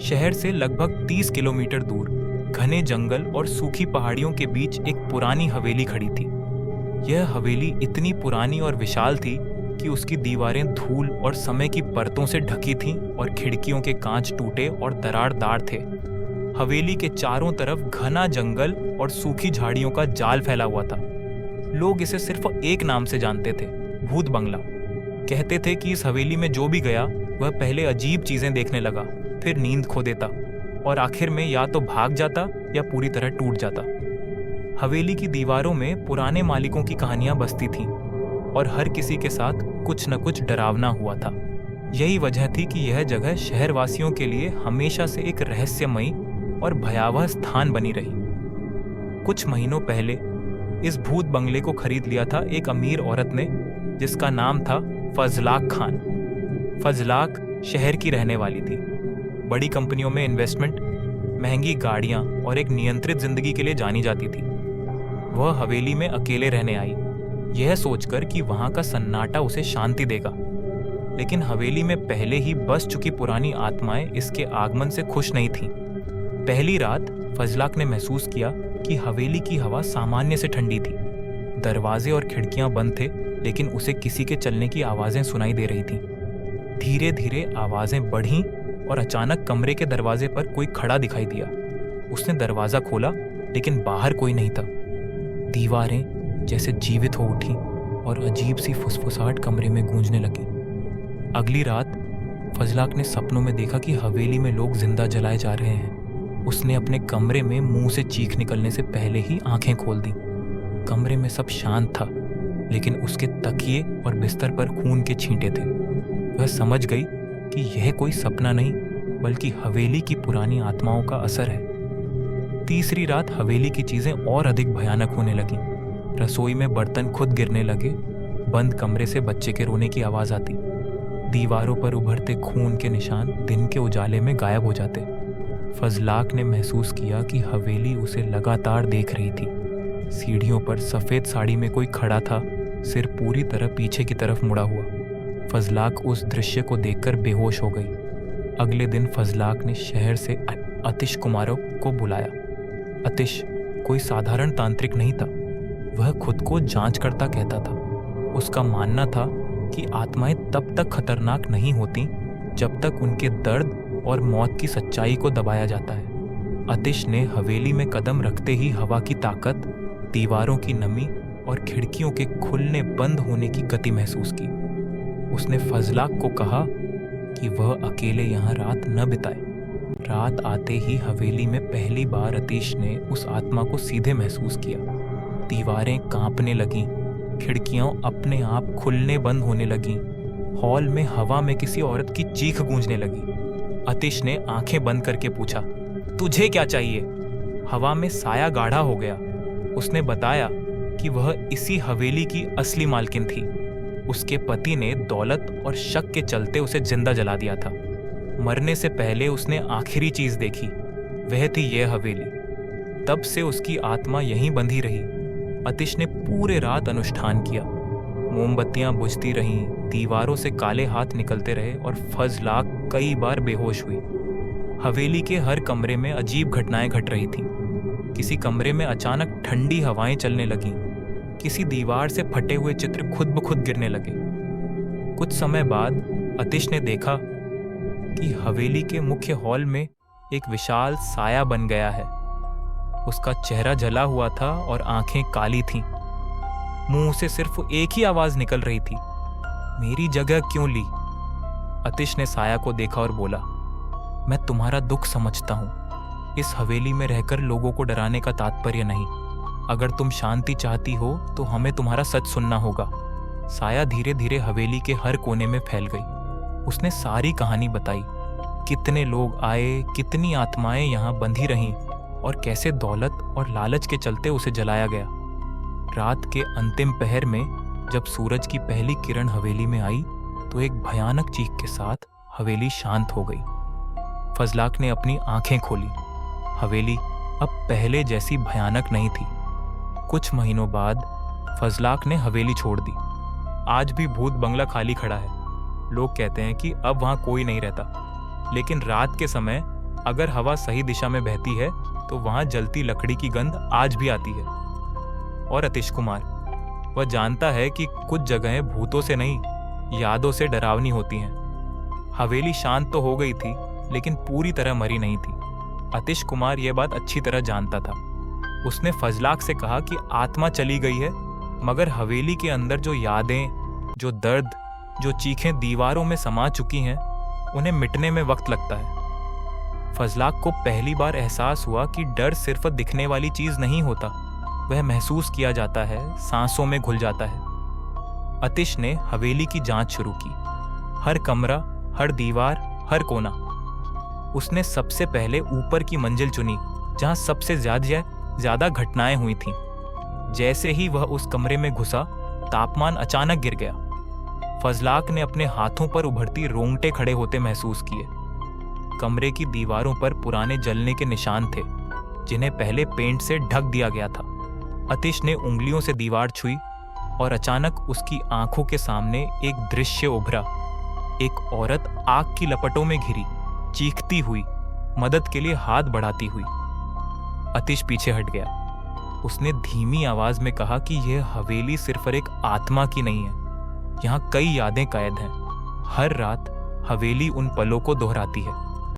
शहर से लगभग 30 किलोमीटर दूर घने जंगल और सूखी पहाड़ियों के बीच एक पुरानी हवेली खड़ी थी। यह हवेली इतनी पुरानी और विशाल थी कि उसकी दीवारें धूल और समय की परतों से ढकी थीं और खिड़कियों के कांच टूटे और दरारदार थे। हवेली के चारों तरफ घना जंगल और सूखी झाड़ियों का जाल फैला हुआ था। लोग इसे सिर्फ एक नाम से जानते थे, भूत बंगला। कहते थे कि इस हवेली में जो भी गया वह पहले अजीब चीजें देखने लगा, फिर नींद खो देता और आखिर में या तो भाग जाता या पूरी तरह टूट जाता। हवेली की दीवारों में पुराने मालिकों की कहानियां बसती थीं और हर किसी के साथ कुछ न कुछ डरावना हुआ था। यही वजह थी कि यह जगह शहरवासियों के लिए हमेशा से एक रहस्यमयी और भयावह स्थान बनी रही। कुछ महीनों पहले इस भूत बंगले को खरीद लिया था एक अमीर औरत ने, जिसका नाम था फजलाक खान। फजलाक शहर की रहने वाली थी। बड़ी कंपनियों में इन्वेस्टमेंट, महंगी गाड़ियां और एक नियंत्रित जिंदगी के लिए जानी जाती थी। वह हवेली में अकेले रहने आई, यह सोचकर कि वहां का सन्नाटा उसे शांति देगा। लेकिन हवेली में पहले ही बस चुकी पुरानी आत्माएं इसके आगमन से खुश नहीं थीं। पहली रात फजलाक ने महसूस किया कि हवेली की हवा सामान्य से ठंडी थी। दरवाजे और खिड़कियां बंद थे, लेकिन उसे किसी के चलने की आवाजें सुनाई दे रही थीं। धीरे धीरे आवाजें बढ़ीं और अचानक कमरे के दरवाजे पर कोई खड़ा दिखाई दिया। उसने दरवाजा खोला, लेकिन बाहर कोई नहीं था। दीवारें जैसे जीवित हो उठी और अजीब सी फुसफुसाहट कमरे में गूंजने लगी। अगली रात फजलाक ने सपनों में देखा कि हवेली में लोग जिंदा जलाए जा रहे हैं। उसने अपने कमरे में मुंह से चीख निकलने से पहले ही आंखें खोल दी। कमरे में सब शांत था, लेकिन उसके तकिए और बिस्तर पर खून के छींटे थे। वह समझ गई कि यह कोई सपना नहीं, बल्कि हवेली की पुरानी आत्माओं का असर है। तीसरी रात हवेली की चीजें और अधिक भयानक होने लगीं। रसोई में बर्तन खुद गिरने लगे, बंद कमरे से बच्चे के रोने की आवाज आती, दीवारों पर उभरते खून के निशान दिन के उजाले में गायब हो जाते। फजलाक ने महसूस किया कि हवेली उसे लगातार देख रही थी। सीढ़ियों पर सफेद साड़ी में कोई खड़ा था, सिर पूरी तरह पीछे की तरफ मुड़ा हुआ। फजलाक उस दृश्य को देखकर बेहोश हो गई। अगले दिन फजलाक ने शहर से आतिश कुमारों को बुलाया। आतिश कोई साधारण तांत्रिक नहीं था, वह खुद को जांच करता कहता था। उसका मानना था कि आत्माएं तब तक खतरनाक नहीं होती जब तक उनके दर्द और मौत की सच्चाई को दबाया जाता है। आतिश ने हवेली में कदम रखते ही हवा की ताकत, दीवारों की नमी और खिड़कियों के खुलने बंद होने की गति महसूस की। उसने फजलाक को कहा कि वह अकेले यहाँ रात न बिताए। रात आते ही हवेली में पहली बार आतिश ने उस आत्मा को सीधे महसूस किया। दीवारें कांपने लगीं, खिड़कियां अपने आप खुलने बंद होने लगीं। हॉल में हवा में किसी औरत की चीख गूंजने लगी। आतिश ने आंखें बंद करके पूछा, तुझे क्या चाहिए? हवा में साया गाढ़ा हो गया। उसने बताया कि वह इसी हवेली की असली मालकिन थी। उसके पति ने दौलत और शक के चलते उसे जिंदा जला दिया था। मरने से पहले उसने आखिरी चीज देखी, वह थी यह हवेली। तब से उसकी आत्मा यहीं बंधी रही। आतिश ने पूरे रात अनुष्ठान किया। मोमबत्तियां बुझती रहीं, दीवारों से काले हाथ निकलते रहे और फजलाक कई बार बेहोश हुई। हवेली के हर कमरे में अजीब घटनाएं घट रही थीं। किसी कमरे में अचानक ठंडी हवाएं चलने लगीं, किसी दीवार से फटे हुए चित्र खुद ब खुद गिरने लगे। कुछ समय बाद आतिश ने देखा कि हवेली के मुख्य हॉल में एक विशाल साया बन गया है। उसका चेहरा जला हुआ था और आंखें काली थीं। मुंह से सिर्फ एक ही आवाज निकल रही थी, मेरी जगह क्यों ली? आतिश ने साया को देखा और बोला, मैं तुम्हारा दुख समझता हूं। इस हवेली में रहकर लोगों को डराने का तात्पर्य नहीं। अगर तुम शांति चाहती हो तो हमें तुम्हारा सच सुनना होगा। साया धीरे धीरे हवेली के हर कोने में फैल गई। उसने सारी कहानी बताई, कितने लोग आए, कितनी आत्माएं यहाँ बंधी रहीं और कैसे दौलत और लालच के चलते उसे जलाया गया। रात के अंतिम पहर में जब सूरज की पहली किरण हवेली में आई तो एक भयानक चीख के साथ हवेली शांत हो गई। फजलाक ने अपनी आंखें खोली। हवेली अब पहले जैसी भयानक नहीं थी। कुछ महीनों बाद फजलाक ने हवेली छोड़ दी। आज भी भूत बंगला खाली खड़ा है। लोग कहते हैं कि अब वहां कोई नहीं रहता, लेकिन रात के समय अगर हवा सही दिशा में बहती है तो वहां जलती लकड़ी की गंध आज भी आती है। और अतिश कुमार, वह जानता है कि कुछ जगहें भूतों से नहीं, यादों से डरावनी होती हैं। हवेली शांत तो हो गई थी, लेकिन पूरी तरह मरी नहीं थी। अतिश कुमार यह बात अच्छी तरह जानता था। उसने फजलाक से कहा कि आत्मा चली गई है, मगर हवेली के अंदर जो यादें, जो दर्द, जो चीखें दीवारों में समा चुकी हैं, उन्हें मिटने में वक्त लगता है। फजलाक को पहली बार एहसास हुआ कि डर सिर्फ दिखने वाली चीज नहीं होता, वह महसूस किया जाता है, सांसों में घुल जाता है। अतिश ने हवेली की जांच शुरू की। हर कमरा, हर दीवार, हर कोना। उसने सबसे पहले ऊपर की मंजिल चुनी, जहां सबसे ज्यादा घटनाएं हुई थीं। जैसे ही वह उस कमरे में घुसा, तापमान अचानक गिर गया। फजलाक ने अपने हाथों पर उभरती रोंगटे खड़े होते महसूस किए। कमरे की दीवारों पर पुराने जलने के निशान थे, जिन्हें पहले पेंट से ढक दिया गया था। अतिश ने उंगलियों से दीवार छुई और अचानक उसकी आंखों के सामने एक दृश्य उभरा। एक औरत आग की लपटों में घिरी, चीखती हुई, मदद के लिए हाथ बढ़ाती हुई। अतिश पीछे हट गया। उसने धीमी आवाज में कहा कि यह हवेली सिर्फ एक आत्मा की नहीं है, यहाँ कई यादें कैद हैं। हर रात हवेली उन पलों को दोहराती है।